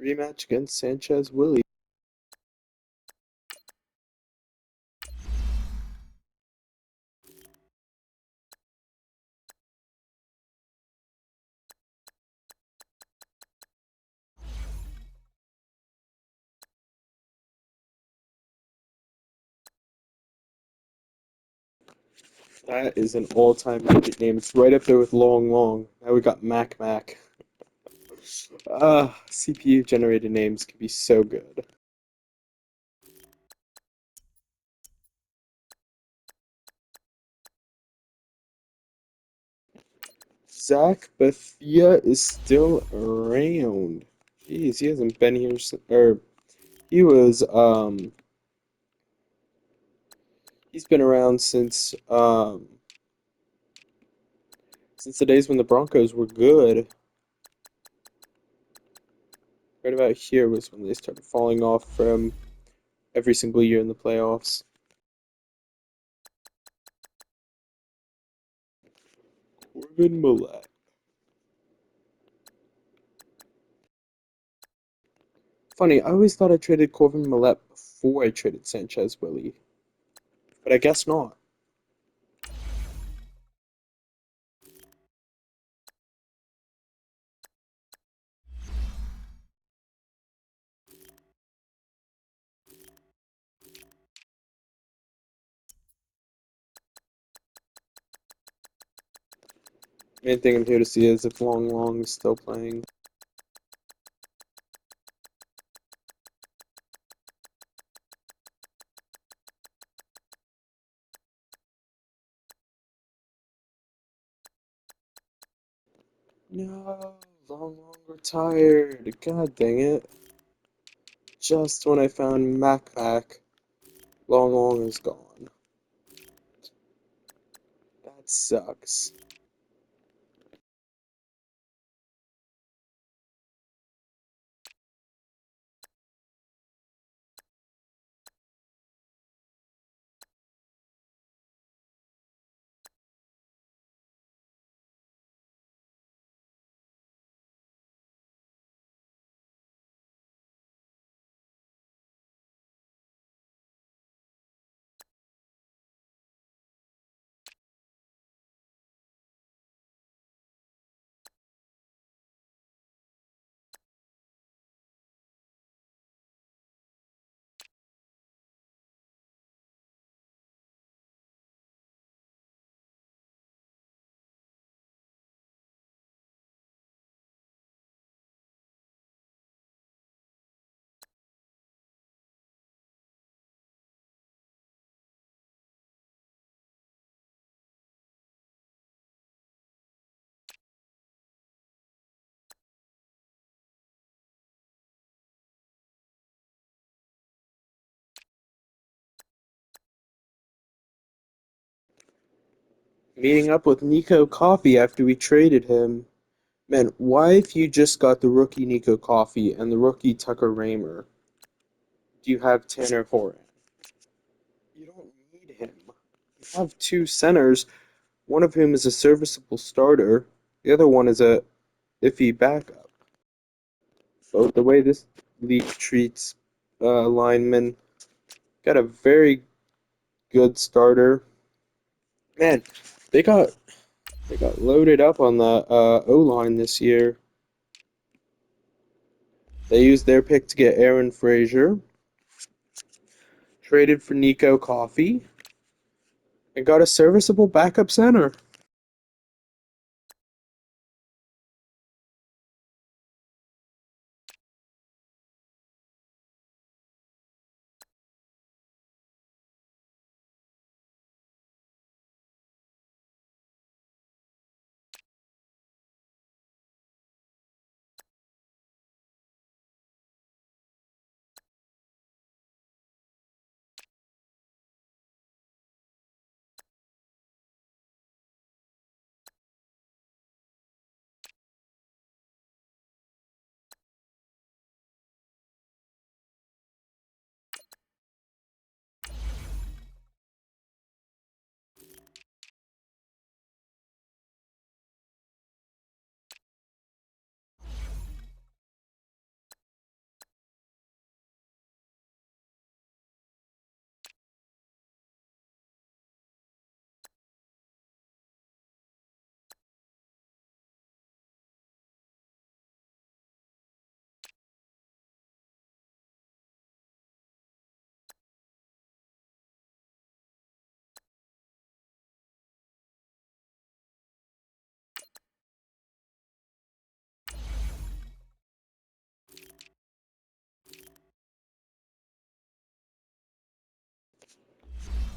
Rematch against Sanchez Willie. That is an all-time midget name. It's right up there with Long Long. Now we got Mac Mac. CPU generated names can be so good. Zach Bethia is still around. Jeez, he hasn't been here since, or he was, he's been around since the days when the Broncos were good. Right about here was when they started falling off from every single year in the playoffs. Corbin Millett. Funny, I always thought I traded Corbin Millett before I traded Sanchez Willie, but I guess not. Main thing I'm here to see is if Long Long is still playing. No, Long Long retired. God dang it. Just when I found Mac Mac, Long Long is gone. That sucks. Meeting up with Nico Coffey after we traded him. Man, why if you just got the rookie Nico Coffey and the rookie Tucker Raymer, do you have Tanner Horan? You don't need him. You have two centers, one of whom is a serviceable starter, the other one is a iffy backup. So the way this league treats linemen, got a very good starter. Man, they got they got loaded up on the O line this year. They used their pick to get Aaron Frazier, traded for Nico Coffey, and got a serviceable backup center.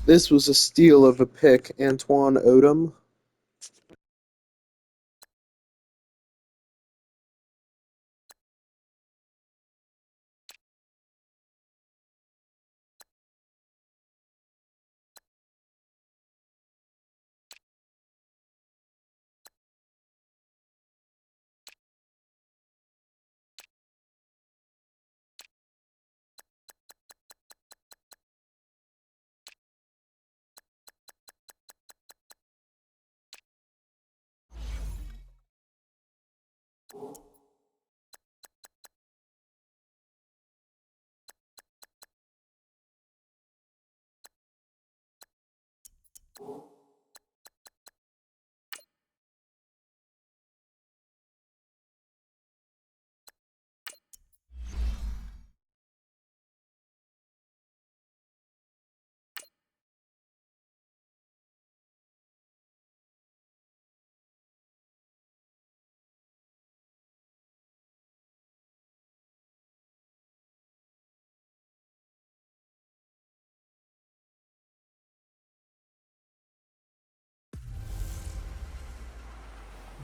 This was a steal of a pick, Antoine Odom.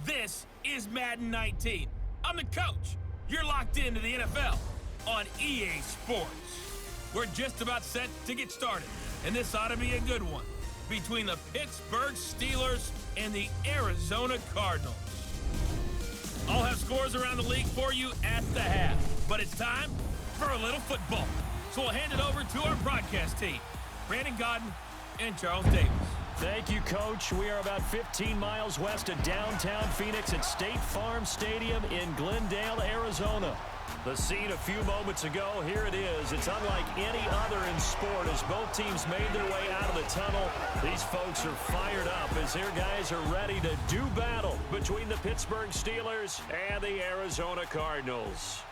This is Madden 19. I'm the coach. You're locked into the NFL on EA Sports. We're just about set to get started, and this ought to be a good one between the Pittsburgh Steelers and the Arizona Cardinals. I'll have scores around the league for you at the half, but it's time for a little football. So we'll hand it over to our broadcast team, Brandon Godden and Charles Davis. Thank you, Coach. We are about 15 miles west of downtown Phoenix at State Farm Stadium in Glendale, Arizona. The scene a few moments ago, here it is. It's unlike any other in sport as both teams made their way out of the tunnel. These folks are fired up as their guys are ready to do battle between the Pittsburgh Steelers and the Arizona Cardinals.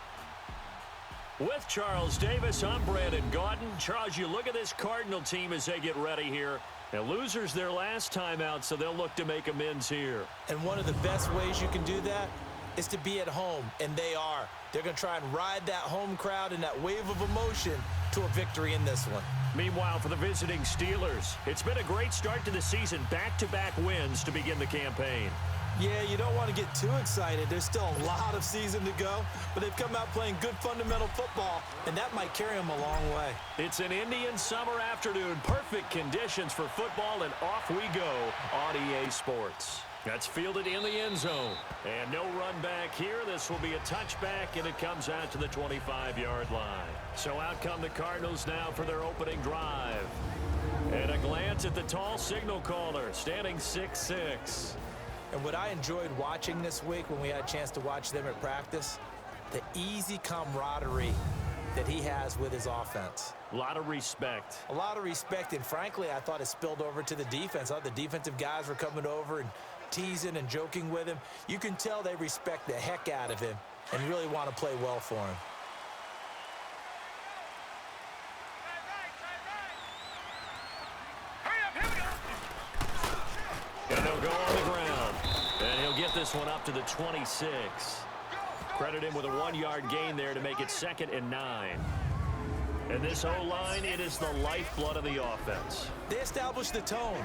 With Charles Davis, I'm Brandon Godden. Charles, you look at this Cardinal team as they get ready here. And losers their last time out, so they'll look to make amends here. And one of the best ways you can do that is to be at home, and they are. They're going to try and ride that home crowd and that wave of emotion to a victory in this one. Meanwhile, for the visiting Steelers, it's been a great start to the season. Back-to-back wins to begin the campaign. Yeah, you don't want to get too excited. There's still a lot of season to go, but they've come out playing good fundamental football, and that might carry them a long way. It's an Indian summer afternoon. Perfect conditions for football, and off we go on EA Sports. That's fielded in the end zone. And no run back here. This will be a touchback, and it comes out to the 25-yard line. So out come the Cardinals now for their opening drive. And a glance at the tall signal caller, standing 6'6". And what I enjoyed watching this week when we had a chance to watch them at practice, the easy camaraderie that he has with his offense. A lot of respect. A lot of respect, and frankly, I thought it spilled over to the defense. I thought the defensive guys were coming over and teasing and joking with him. You can tell they respect the heck out of him and really want to play well for him. And they'll go on the ground. And he'll get this one up to the 26. Credit him with a 1-yard gain there to make it 2nd and 9. And this O-line, it is the lifeblood of the offense. They established the tone.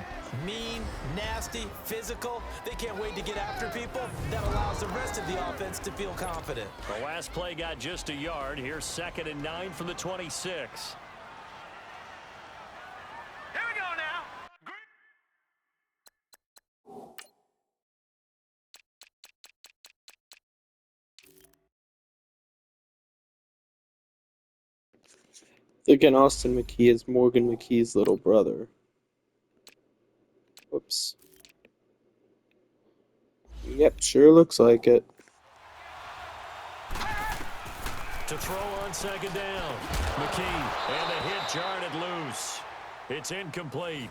Mean, nasty, physical. They can't wait to get after people. That allows the rest of the offense to feel confident. The last play got just a yard. Here's 2nd and 9 from the 26. Thinking Austin McKee is Morgan McKee's little brother. Whoops. Yep, sure looks like it. To throw on 2nd down. McKee, and the hit jarred it loose. It's incomplete.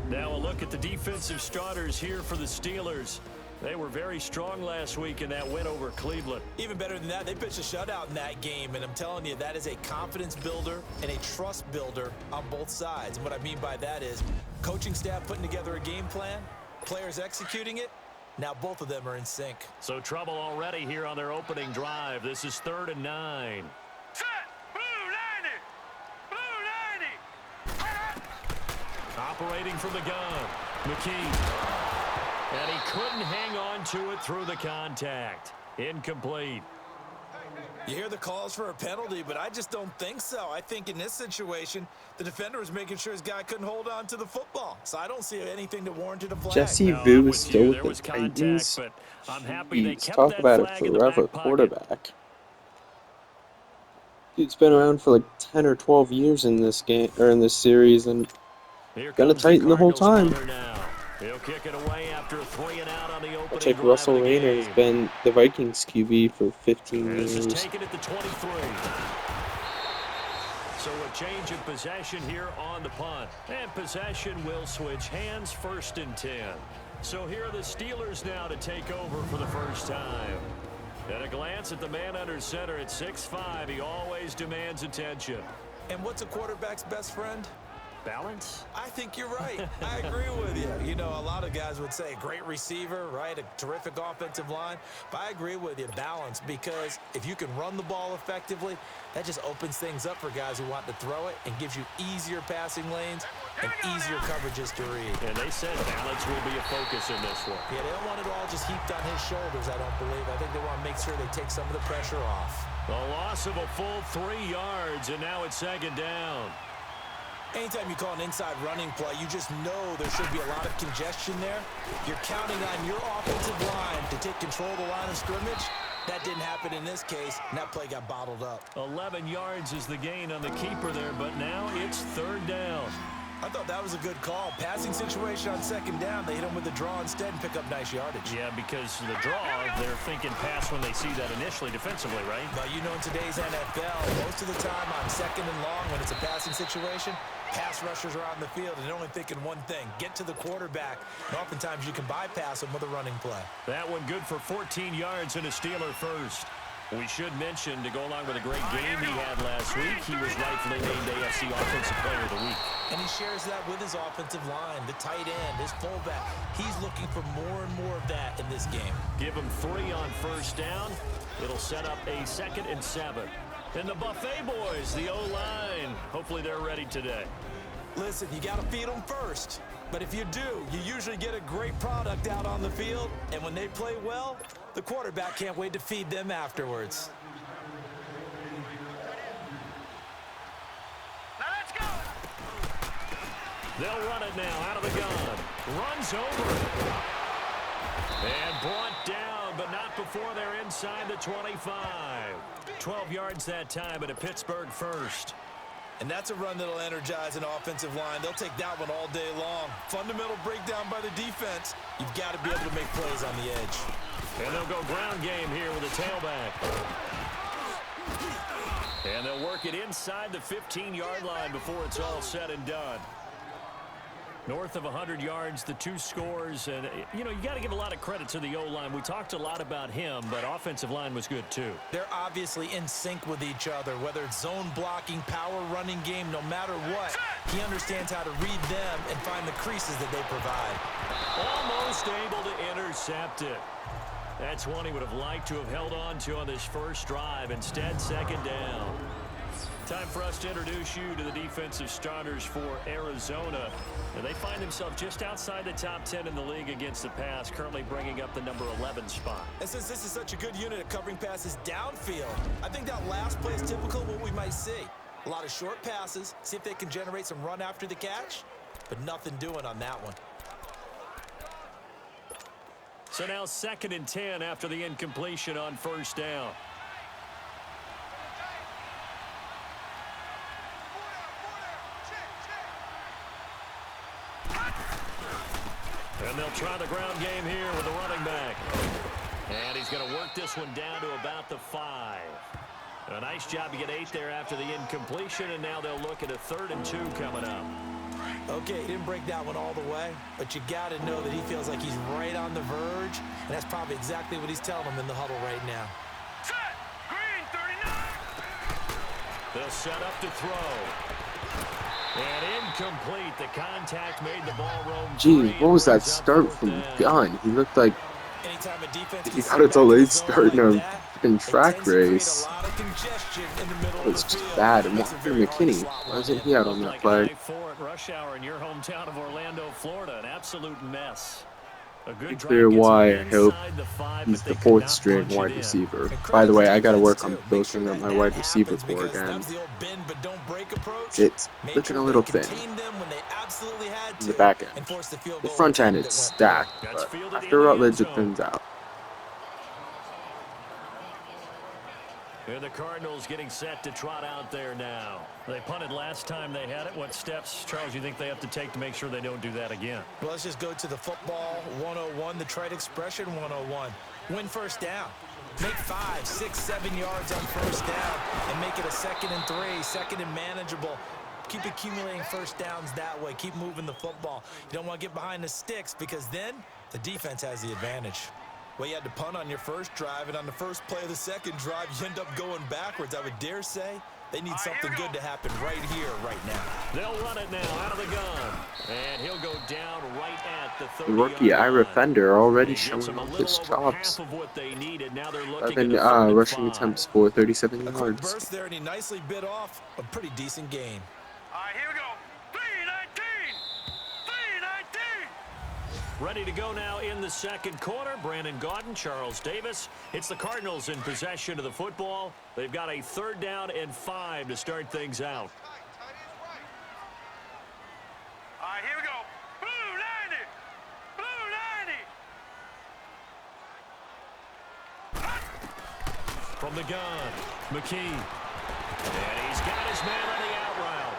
Now a look at the defensive starters here for the Steelers. They were very strong last week in that win over Cleveland. Even better than that, they pitched a shutout in that game, and I'm telling you, that is a confidence builder and a trust builder on both sides. And what I mean by that is coaching staff putting together a game plan, players executing it. Now both of them are in sync. So trouble already here on their opening drive. This is 3rd and 9. Set, blue, 90. operating from the gun. McKee. And he couldn't hang on to it through the contact. Incomplete. You hear the calls for a penalty, but I just don't think so. I think in this situation, the defender was making sure his guy couldn't hold on to the football. So I don't see anything that warranted a flag. Jesse No, Vu I'm is with still you. with There the was contact, Titans. but I'm happy they Jeez, kept talk that about a flag in the back forever pocket. quarterback. Dude's been around for like 10 or 12 years in this game or in this series, and Here been a comes the Titan the whole Cardinals time. punter now. He'll kick it away after a 3 and out on the I'll opening take drive Russell of the Rayner has game. been the Vikings QB for 15 This is years. taken at the 23. So a change of possession here on the punt. And possession will switch hands, 1st and 10. So here are the Steelers now to take over for the first time. At a glance at the man under center at 6'5", he always demands attention. And what's a quarterback's best friend? Balance? I think you're right. I agree with you. You know, a lot of guys would say a great receiver, right? A terrific offensive line. But I agree with you, balance, because if you can run the ball effectively, that just opens things up for guys who want to throw it and gives you easier passing lanes and easier coverages to read. And they said balance will be a focus in this one. Yeah, they don't want it all just heaped on his shoulders, I don't believe. I think they want to make sure they take some of the pressure off. A loss of a full 3 yards, and now it's 2nd down. Anytime you call an inside running play, you just know there should be a lot of congestion there. You're counting on your offensive line to take control of the line of scrimmage. That didn't happen in this case, and that play got bottled up. 11 yards is the gain on the keeper there, but now it's 3rd down. I thought that was a good call. Passing situation on 2nd down. They hit him with the draw instead and pick up nice yardage. Yeah, because the draw, they're thinking pass when they see that initially defensively, right? But you know, in today's NFL, most of the time on 2nd and long, when it's a passing situation, pass rushers are on the field and they're only thinking one thing, get to the quarterback. And oftentimes you can bypass them with a running play. That one good for 14 yards and a Steeler first. We should mention, to go along with a great game he had last week, he was rightfully named AFC Offensive Player of the Week. And he shares that with his offensive line, the tight end, his fullback. He's looking for more and more of that in this game. Give him 3 on 1st down. It'll set up a 2nd and 7. And the Buffet boys, the O-line, hopefully they're ready today. Listen, you got to feed them first. But if you do, you usually get a great product out on the field. And when they play well, the quarterback can't wait to feed them afterwards. Now let's go. They'll run it now out of the gun. Runs over it. And brought down, but not before they're inside the 25. 12 yards that time, and a Pittsburgh first. And that's a run that'll energize an offensive line. They'll take that one all day long. Fundamental breakdown by the defense. You've got to be able to make plays on the edge. And they'll go ground game here with a tailback. And they'll work it inside the 15-yard line before it's all said and done. North of 100 yards, the 2 scores. And, you know, you got to give a lot of credit to the O-line. We talked a lot about him, but offensive line was good too. They're obviously in sync with each other, whether it's zone blocking, power running game, no matter what. He understands how to read them and find the creases that they provide. Almost able to intercept it. That's one he would have liked to have held on to on this first drive. Instead, 2nd down. Time for us to introduce you to the defensive starters for Arizona. And they find themselves just outside the top 10 in the league against the pass, currently bringing up the number 11 spot. And since this is such a good unit at covering passes downfield, I think that last play is typical of what we might see. A lot of short passes, see if they can generate some run after the catch, but nothing doing on that one. So now 2nd and 10 after the incompletion on 1st down. And they'll try the ground game here with the running back. And he's going to work this one down to about the 5. A nice job to get 8 there after the incompletion, and now they'll look at a 3rd and 2 coming up. Okay, he didn't break that one all the way, but you got to know that he feels like he's right on the verge, and that's probably exactly what he's telling them in the huddle right now. Set. Green 39. They'll set up to throw. And incomplete. The contact made the ball roam. Gee, what was that start from Gunn? He looked like Anytime a defense he got a delayed start in a freaking track race. A lot of congestion in the middle It's of the just field. bad. And Makes it Walker very hard to McKinney, slot why one isn't in. he out on that Like play? an eye for it rush hour in your hometown of Orlando, Florida. An absolute mess. A good Clear drive gets why them I hope inside the 5, he's but the they could fourth not string punch it wide in. receiver. And By credit the to way, I gotta defense, work on too. Make building sure up my that wide receiver happens, core because that again. was the old bend but don't break approach. It's Made looking sure a they little thin contained them when they absolutely had in the to, back end. and forced the field The goal front end attempt it's that went through. stacked, That's but fielded after in the end Rutledge it zone. thins out. And the Cardinals getting set to trot out there now. They punted last time they had it. What steps, Charles, you think they have to take to make sure they don't do that again? Well, let's just go to the football 101, the trite expression 101. Win first down. Make 5, 6, 7 yards on first down and make it a 2nd and 3, 2nd and manageable. Keep accumulating first downs that way. Keep moving the football. You don't want to get behind the sticks, because then the defense has the advantage. Well, you had to punt on your first drive, and on the first play of the second drive, you end up going backwards. I would dare say they need something good to happen right here, right now. They'll run it now out of the gun. And he'll go down right at the 30-yard The rookie Ira line. Fender already He gives showing them a off little his over chops. half of what they needed. Now they're looking 11 at a 3rd and rushing 5. attempts for 37 A quick yards. burst there, and he nicely bit off a pretty decent game. All right, here we go. 3-19. 3-19. Ready to go now in the second quarter. Brandon Gaudin, Charles Davis. It's the Cardinals in possession of the football. They've got a 3rd down and 5 to start things out. All right, here we go. Blue 90. Blue 90. From the gun, McKee. And he's got his man on the out route.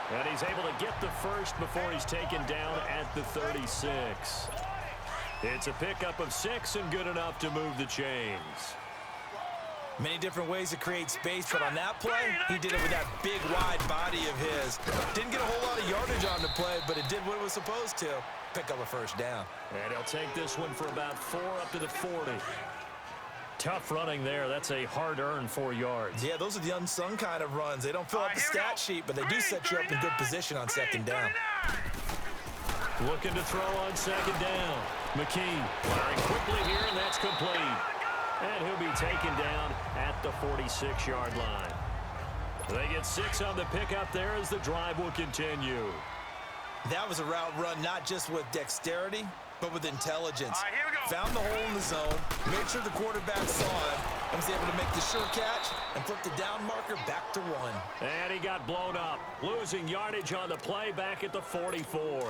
And he's able to get the first before he's taken down at the 36. It's a pickup of 6 and good enough to move the chains. Many different ways to create space, but on that play, he did it with that big, wide body of his. Didn't get a whole lot of yardage on the play, but it did what it was supposed to. Pick up a first down. And he'll take this one for about 4 up to the 40. Tough running there. That's a hard-earned 4 yards. Yeah, those are the unsung kind of runs. They don't fill up the stat sheet, but they do set you up in good position on 2nd down. Looking to throw on 2nd down. McKee firing quickly here, and that's complete. And he'll be taken down at the 46-yard line. They get 6 on the pickup there as the drive will continue. That was a route run not just with dexterity, but with intelligence. All right, here we go. Found the hole in the zone, made sure the quarterback saw him, and was able to make the sure catch and flip the down marker back to 1. And he got blown up, losing yardage on the play back at the 44.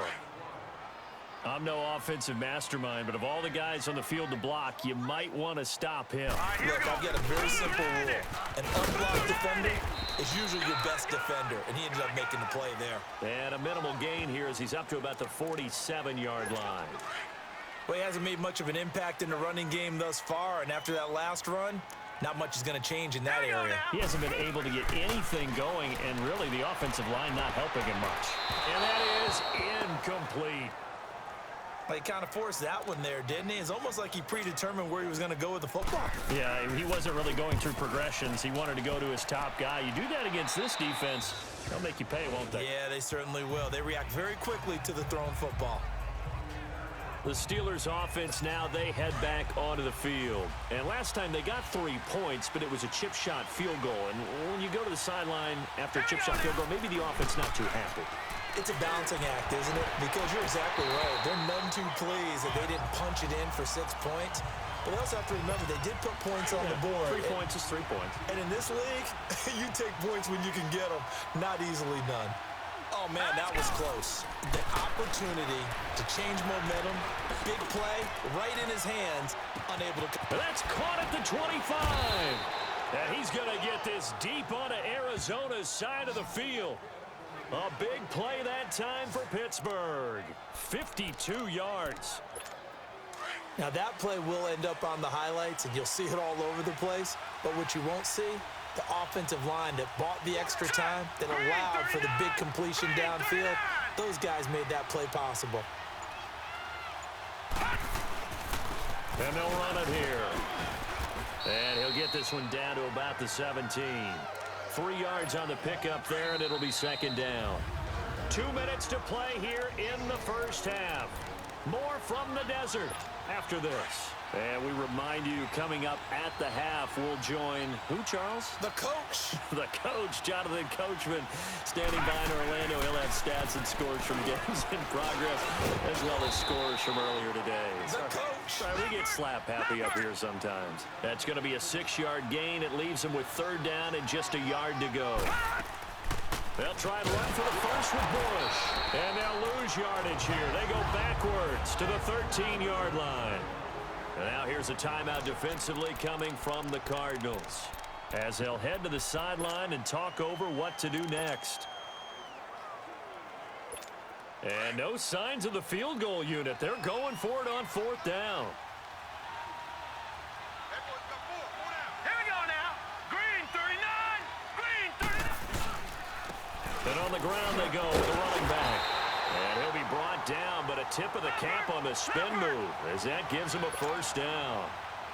I'm no offensive mastermind, but of all the guys on the field to block, you might want to stop him. Look, I've got a very simple rule. An unblocked defender is usually your best defender, and he ended up making the play there. And a minimal gain here as he's up to about the 47-yard line. Well, he hasn't made much of an impact in the running game thus far, and after that last run, not much is going to change in that area. He hasn't been able to get anything going, and really the offensive line not helping him much. And that is incomplete. He kind of forced that one there, didn't he? It's almost like he predetermined where he was going to go with the football. Yeah, he wasn't really going through progressions. He wanted to go to his top guy. You do that against this defense, they'll make you pay, won't they? Yeah, they certainly will. They react very quickly to the thrown football. The Steelers offense now, they head back onto the field. And last time they got 3 points, but it was a chip shot field goal. And when you go to the sideline after a chip shot field goal, maybe the offense not too happy. It's a balancing act, isn't it? Because you're exactly right. They're none too pleased that they didn't punch it in for 6 points. But they also have to remember they did put points on the board. 3 points is 3 points. And in this league, you take points when you can get them. Not easily done. Oh, man, that was close. The opportunity to change momentum, big play, right in his hands, unable to... That's caught at the 25. And he's going to get this deep onto Arizona's side of the field. A big play that time for Pittsburgh. 52 yards. Now, that play will end up on the highlights, and you'll see it all over the place. But what you won't see, the offensive line that bought the extra time, that allowed for the big completion downfield, those guys made that play possible. And they'll run it here. And he'll get this one down to about the 17. 3 yards on the pickup there, and it'll be 2nd down. 2 minutes to play here in the first half. More from the desert after this. And we remind you, coming up at the half, we'll join who, Charles? The coach. The coach, Jonathan Coachman, standing by in Orlando. He'll have stats and scores from games in progress, as well as scores from earlier today. The coach. Sorry, we get slap happy up here sometimes. That's going to be a 6-yard gain. It leaves them with 3rd down and just a yard to go. They'll try and run for the first with Bush. And they'll lose yardage here. They go backwards to the 13-yard line. And now here's a timeout defensively coming from the Cardinals, as they'll head to the sideline and talk over what to do next. And no signs of the field goal unit. They're going for it on 4th down. Here we go now. Green 39. Green 39. And on the ground they go with the running back. And he'll be brought down, but a tip of the cap on the spin move, as that gives him a 1st down.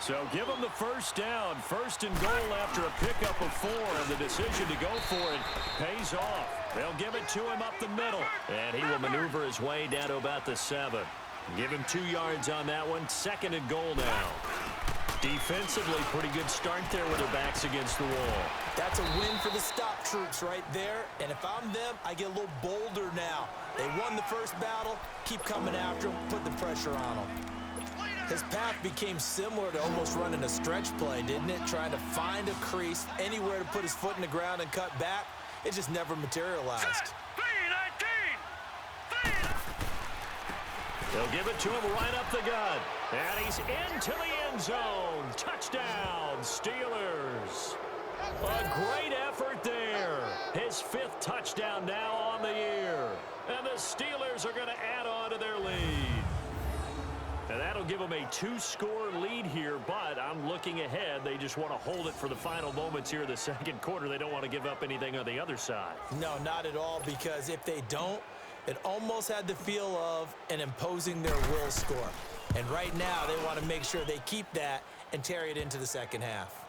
So give him the 1st down. 1st and goal after a pickup of 4, and the decision to go for it pays off. They'll give it to him up the middle, and he will maneuver his way down to about the 7. Give him 2 yards on that one. 2nd and goal now. Defensively, pretty good start there with their backs against the wall. That's a win for the stop troops right there. And if I'm them, I get a little bolder now. They won the first battle. Keep coming after them. Put the pressure on them. His path became similar to almost running a stretch play, didn't it? Trying to find a crease, anywhere to put his foot in the ground and cut back. It just never materialized. They'll give it to him right up the gut. And he's into the end zone. Touchdown, Steelers. A great effort there. His 5th touchdown now on the year. And the Steelers are going to add on to their lead. And that'll give them a 2-score lead here, but I'm looking ahead. They just want to hold it for the final moments here of the 2nd quarter. They don't want to give up anything on the other side. No, not at all, because if they don't, it almost had the feel of an imposing their will score. And right now, they want to make sure they keep that and carry it into the 2nd half.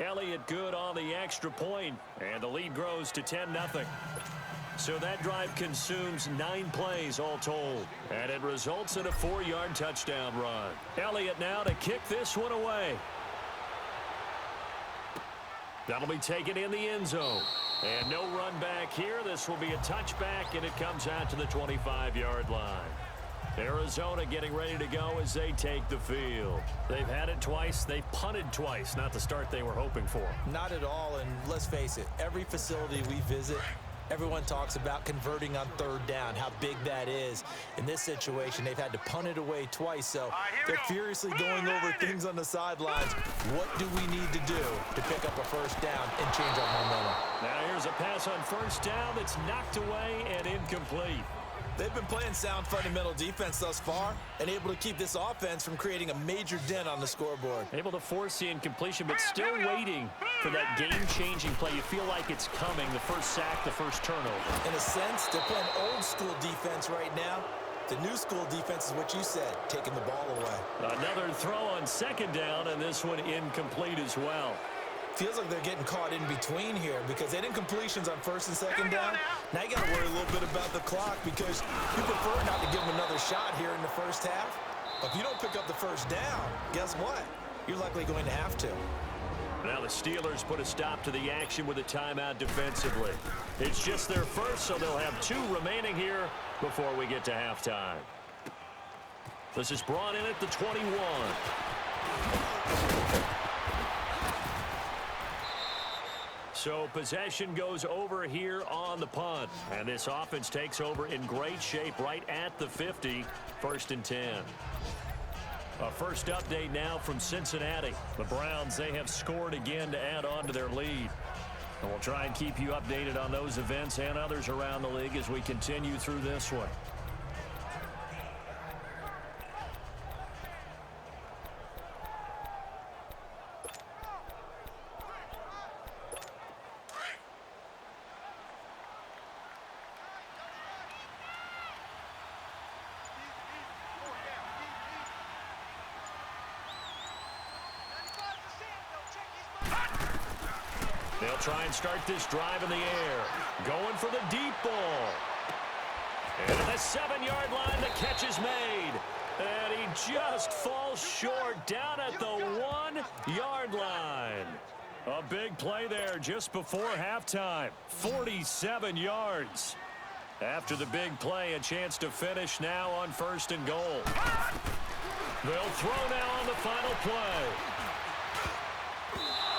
Elliott good on the extra point, and the lead grows to 10-0. So that drive consumes 9 plays all told, and it results in a 4-yard touchdown run. Elliott now to kick this one away. That'll be taken in the end zone. And no run back here. This will be a touchback, and it comes out to the 25-yard line. Arizona getting ready to go as they take the field. They've had it twice. They've punted twice. Not the start they were hoping for. Not at all, and let's face it, every facility we visit, everyone talks about converting on 3rd down, how big that is. In this situation, they've had to punt it away twice, so they're furiously going over things on the sidelines. What do we need to do to pick up a 1st down and change our momentum? Now here's a pass on 1st down that's knocked away and incomplete. They've been playing sound fundamental defense thus far and able to keep this offense from creating a major dent on the scoreboard. Able to force the incompletion, but still waiting for that game-changing play. You feel like it's coming, the first sack, the first turnover. In a sense, they're playing old-school defense right now. The new school defense is what you said, taking the ball away. Another throw on 2nd down, and this one incomplete as well. Feels like they're getting caught in between here because they did incompletions on 1st and 2nd down. Now you got to worry a little bit about the clock because you prefer not to give them another shot here in the 1st half. But if you don't pick up the 1st down, guess what? You're likely going to have to. Now the Steelers put a stop to the action with a timeout defensively. It's just their first, so they'll have 2 remaining here before we get to halftime. This is brought in at the 21. So possession goes over here on the punt. And this offense takes over in great shape right at the 50. 1st and 10. A first update now from Cincinnati. The Browns, they have scored again to add on to their lead. And we'll try and keep you updated on those events and others around the league as we continue through this one. They'll try and start this drive in the air. Going for the deep ball. And at the 7-yard line, the catch is made. And he just falls short down at the 1-yard line. A big play there just before halftime. 47 yards. After the big play, a chance to finish now on 1st and goal. They'll throw now on the final play.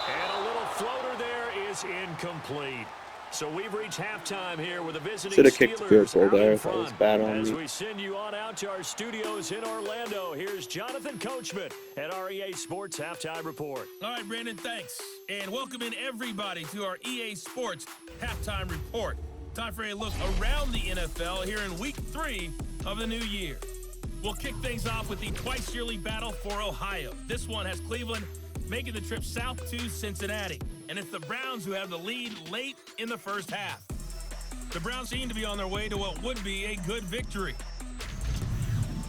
And a little floater there is incomplete. So we've reached halftime here with the visiting Should have kicked the field Steelers goal out there. in That was front. bad on As me. we send you on out to our studios in Orlando, here's Jonathan Coachman at our EA Sports Halftime Report. All right, Brandon, thanks. And welcome in everybody to our EA Sports Halftime Report. Time for a look around the NFL here in Week 3 of the new year. We'll kick things off with the twice-yearly battle for Ohio. This one has Cleveland making the trip south to Cincinnati. And it's the Browns who have the lead late in the first half. The Browns seem to be on their way to what would be a good victory.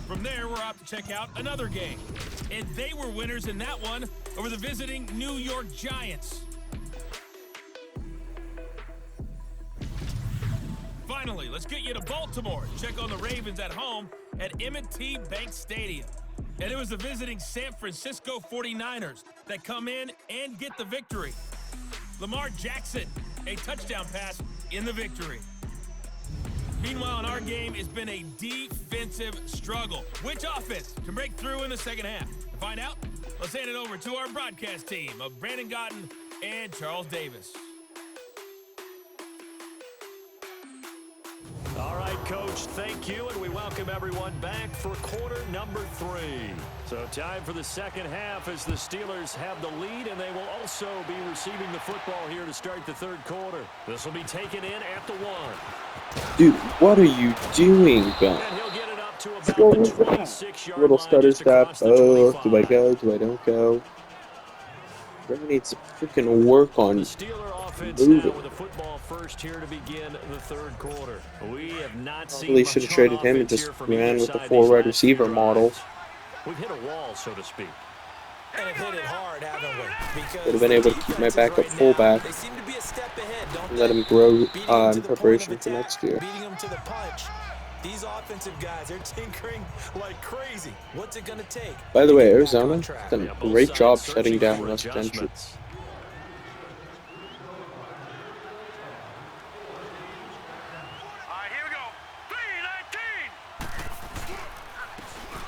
From there, we're off to check out another game. And they were winners in that one over the visiting New York Giants. Finally, let's get you to Baltimore. Check on the Ravens at home at M&T Bank Stadium. And it was the visiting San Francisco 49ers that come in and get the victory. Lamar Jackson, a touchdown pass in the victory. Meanwhile, in our game, it's been a defensive struggle. Which offense can break through in the second half? To find out, let's hand it over to our broadcast team of Brandon Gotten and Charles Davis. All right, Coach, thank you, and we welcome everyone back for quarter number 3. So time for the second half as the Steelers have the lead, and they will also be receiving the football here to start the third quarter. This will be taken in at the 1. Dude, what are you doing, Ben? And he'll get it up to about Go the with that. 26-yard Little line, stutter just step. across the Oh, 25. do I go? Do I don't go? Brandon needs to freaking work on The Steeler offense now moving. with the football first here to begin the third quarter. We have not seen Probably much should have on traded him and offense just here from ran either with the side 4 these wide last receiver few model. drives. We've hit a wall, so to speak. And have hit it hard, haven't we? Because Would have been able to keep my backup fullback they seem to be a step ahead, don't and let they? him grow Beating them to in the preparation point for of next attack, year. beating them to the punch. These offensive guys, they're tinkering like crazy. What's it going to take? By the to way, get back Arizona on has track? done Yeah, a both great sides job searching shutting down for West Gentry. adjustments.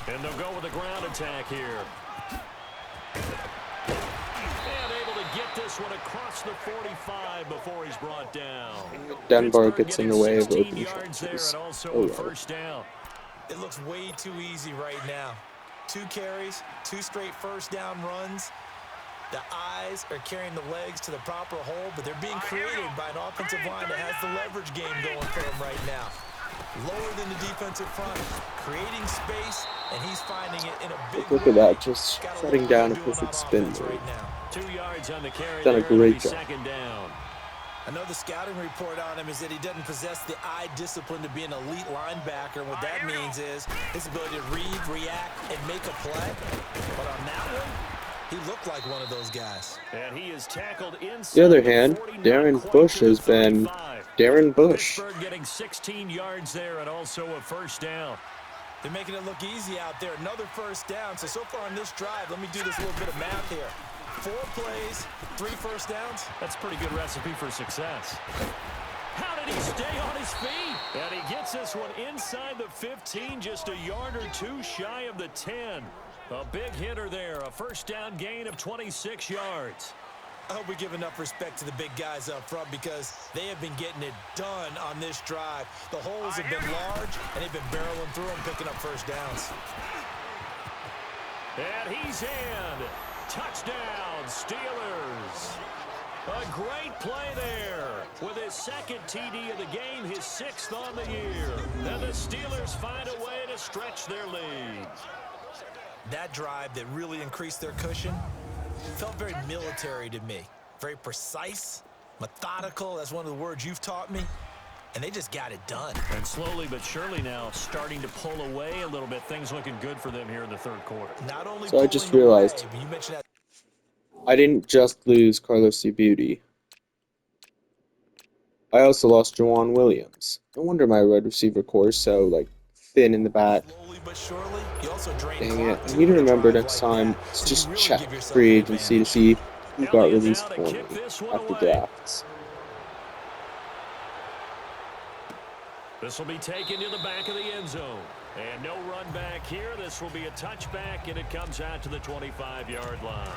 And they'll go with a ground attack here. And able to get this one across the 45 before he's brought down. Dunbar Pittsburgh gets in the getting way of 16 open yards there chances. and also Oh, a well. first down. It looks way too easy right now. 2 carries, 2 straight first down runs. The eyes are carrying the legs to the proper hole, but they're being created by an offensive line that has the leverage game going for them right now. Lower than the defensive front, creating space, and he's finding it in a big Look way. at that, just Got a shutting lot down to a do on perfect spin offense move. right now. 2 yards on the carry Done a there. It'll great be job. second down. I know the scouting report on him is that he doesn't possess the eye discipline to be an elite linebacker, and what that means is his ability to read, react, and make a play. But on that one, he looked like one of those guys. And he is tackled inside The other hand, 40, not Darren quite Bush to the has been 35. Darren Bush. Pittsburgh getting 16 yards there and also a first down. They're making it look easy out there. Another first down. So far on this drive, let me do this little bit of math here. 4 plays, 3 first downs. That's a pretty good recipe for success. How did he stay on his feet? And he gets this one inside the 15, just a yard or 2 shy of the 10. A big hitter there, a first down gain of 26 yards. I hope we give enough respect to the big guys up front because they have been getting it done on this drive. The holes have been large, and they've been barreling through them, picking up first downs. And he's in. Touchdown, Steelers. A great play there with his second TD of the game, his 6th on the year. And the Steelers find a way to stretch their lead. That drive that really increased their cushion felt very military to me. Very precise, methodical. That's one of the words you've taught me. And they just got it done. And slowly but surely now starting to pull away a little bit. Things looking good for them here in the third quarter. Not only So I just pulling realized away, but you mentioned that. I didn't just lose Carlos C. Beauty. I also lost Jawan Williams. No wonder my wide receiver core is so, spin in the back. Slowly but surely, you also drain Dang clock it. I too need to in a remember drive next like time that. to So you just really check give yourself free the agency to advantage. see who got Elliott released now to for kick me this one after away. drafts. This will be taken to the back of the end zone. And no run back here. This will be a touchback, and it comes out to the 25-yard line.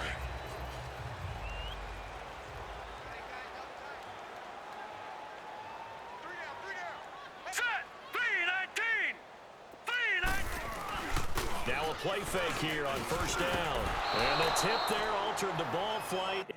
Now a play fake here on first down. And the tip there altered the ball flight.